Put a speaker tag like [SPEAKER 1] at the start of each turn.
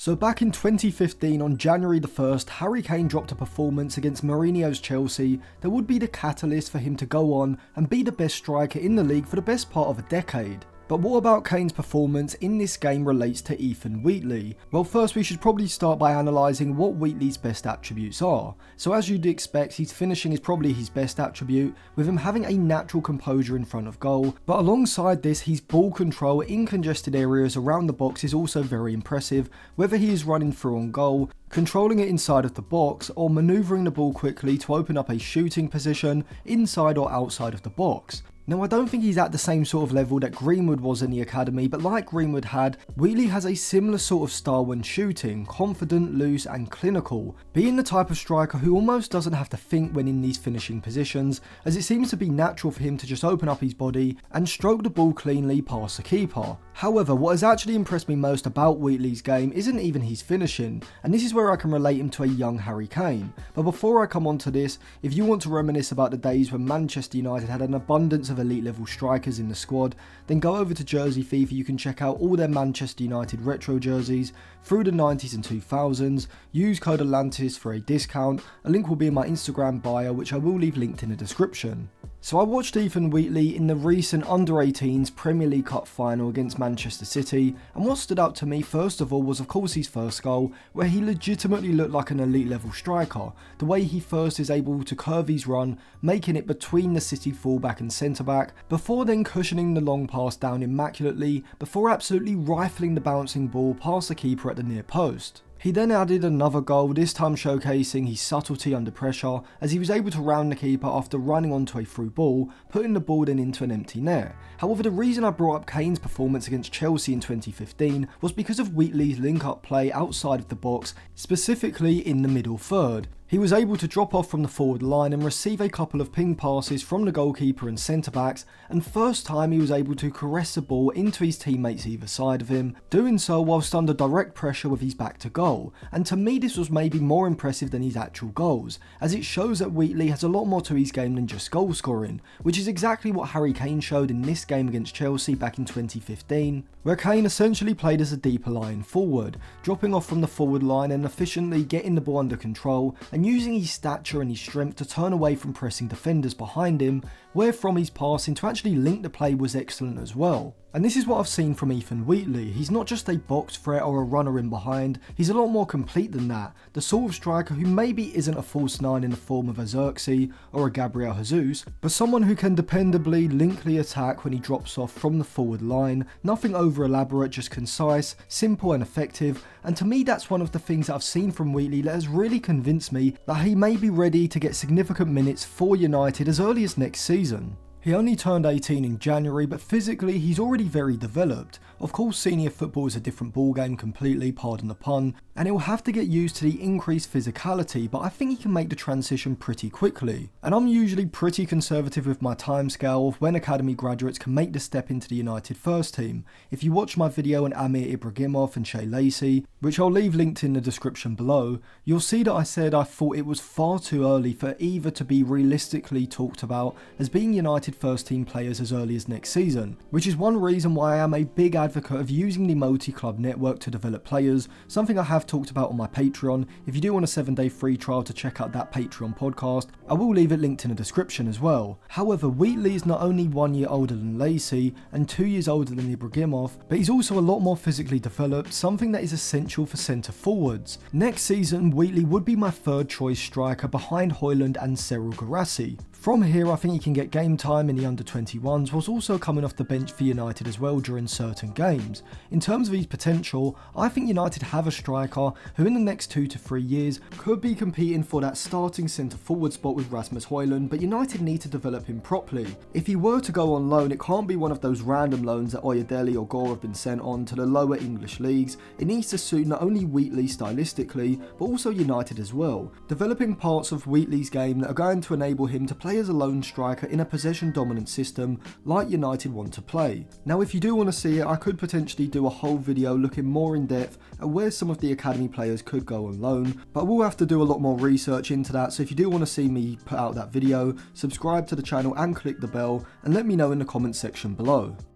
[SPEAKER 1] So back in 2015 on January the 1st, Harry Kane dropped a performance against Mourinho's Chelsea that would be the catalyst for him to go on and be the best striker in the league for the best part of a decade. But what about Kane's performance in this game relates to Ethan Wheatley? Well, first we should probably start by analysing what Wheatley's best attributes are. So as you'd expect, his finishing is probably his best attribute, with him having a natural composure in front of goal, but alongside this, his ball control in congested areas around the box is also very impressive, whether he is running through on goal, controlling it inside of the box, or manoeuvring the ball quickly to open up a shooting position inside or outside of the box. Now, I don't think he's at the same sort of level that Greenwood was in the academy, but like Greenwood had, Wheatley has a similar sort of style when shooting, confident, loose and clinical, being the type of striker who almost doesn't have to think when in these finishing positions, as it seems to be natural for him to just open up his body and stroke the ball cleanly past the keeper. However, what has actually impressed me most about Wheatley's game isn't even his finishing, and this is where I can relate him to a young Harry Kane. But before I come on to this, if you want to reminisce about the days when Manchester United had an abundance of elite level strikers in the squad, then go over to Jersey FIFA. You can check out all their Manchester United retro jerseys through the 90s and 2000s. Use code Atlantis for a discount. A link will be in my Instagram bio, which I will leave linked in the description. So I watched Ethan Wheatley in the recent Under-18s Premier League Cup final against Manchester City, and what stood out to me first of all was of course his first goal, where he legitimately looked like an elite level striker. The way he first is able to curve his run, making it between the City fullback and centre back, before then cushioning the long pass down immaculately, before absolutely rifling the bouncing ball past the keeper at the near post. He then added another goal, this time showcasing his subtlety under pressure, as he was able to round the keeper after running onto a through ball, putting the ball then into an empty net. However, the reason I brought up Kane's performance against Chelsea in 2015 was because of Wheatley's link-up play outside of the box, specifically in the middle third. He was able to drop off from the forward line and receive a couple of ping passes from the goalkeeper and centre backs, and first time he was able to caress the ball into his teammates either side of him, doing so whilst under direct pressure with his back to goal. And to me this was maybe more impressive than his actual goals, as it shows that Wheatley has a lot more to his game than just goal scoring, which is exactly what Harry Kane showed in this game against Chelsea back in 2015, where Kane essentially played as a deeper lying forward, dropping off from the forward line and efficiently getting the ball under control and using his stature and his strength to turn away from pressing defenders behind him, where from his passing to actually link the play was excellent as well. And this is what I've seen from Ethan Wheatley. He's not just a box threat or a runner in behind, he's a lot more complete than that. The sort of striker who maybe isn't a false nine in the form of a Xerxes or a Gabriel Jesus, but someone who can dependably link the attack when he drops off from the forward line. Nothing over elaborate, just concise, simple and effective. And to me that's one of the things that I've seen from Wheatley that has really convinced me that he may be ready to get significant minutes for United as early as next season. He only turned 18 in January, but physically he's already very developed. Of course, senior football is a different ballgame completely, pardon the pun, and he'll have to get used to the increased physicality, but I think he can make the transition pretty quickly. And I'm usually pretty conservative with my timescale of when academy graduates can make the step into the United first team. If you watch my video on Amir Ibrahimov and Shea Lacey, which I'll leave linked in the description below, you'll see that I said I thought it was far too early for either to be realistically talked about as being United first team players as early as next season, which is one reason why I am a big advocate of using the multi-club network to develop players, something I have talked about on my Patreon. If you do want a 7-day free trial to check out that Patreon podcast, I will leave it linked in the description as well. However, Wheatley is not only 1 year older than Lacey and 2 years older than Ibrahimov, but he's also a lot more physically developed, something that is essential for centre forwards. Next season, Wheatley would be my third choice striker behind Højlund and Cyril Guirassy. From here, I think he can get game time in the under-21s, whilst also coming off the bench for United as well during certain games. In terms of his potential, I think United have a striker who in the next 2 to 3 years could be competing for that starting centre forward spot with Rasmus Højlund, but United need to develop him properly. If he were to go on loan, it can't be one of those random loans that Oyedele or Gore have been sent on to the lower English leagues. It needs to suit not only Wheatley stylistically, but also United as well, developing parts of Wheatley's game that are going to enable him to play as a lone striker in a possession dominant system like United want to play. Now if you do want to see it, I could potentially do a whole video looking more in depth at where some of the academy players could go on loan, but we'll have to do a lot more research into that, so if you do want to see me put out that video, subscribe to the channel and click the bell and let me know in the comments section below.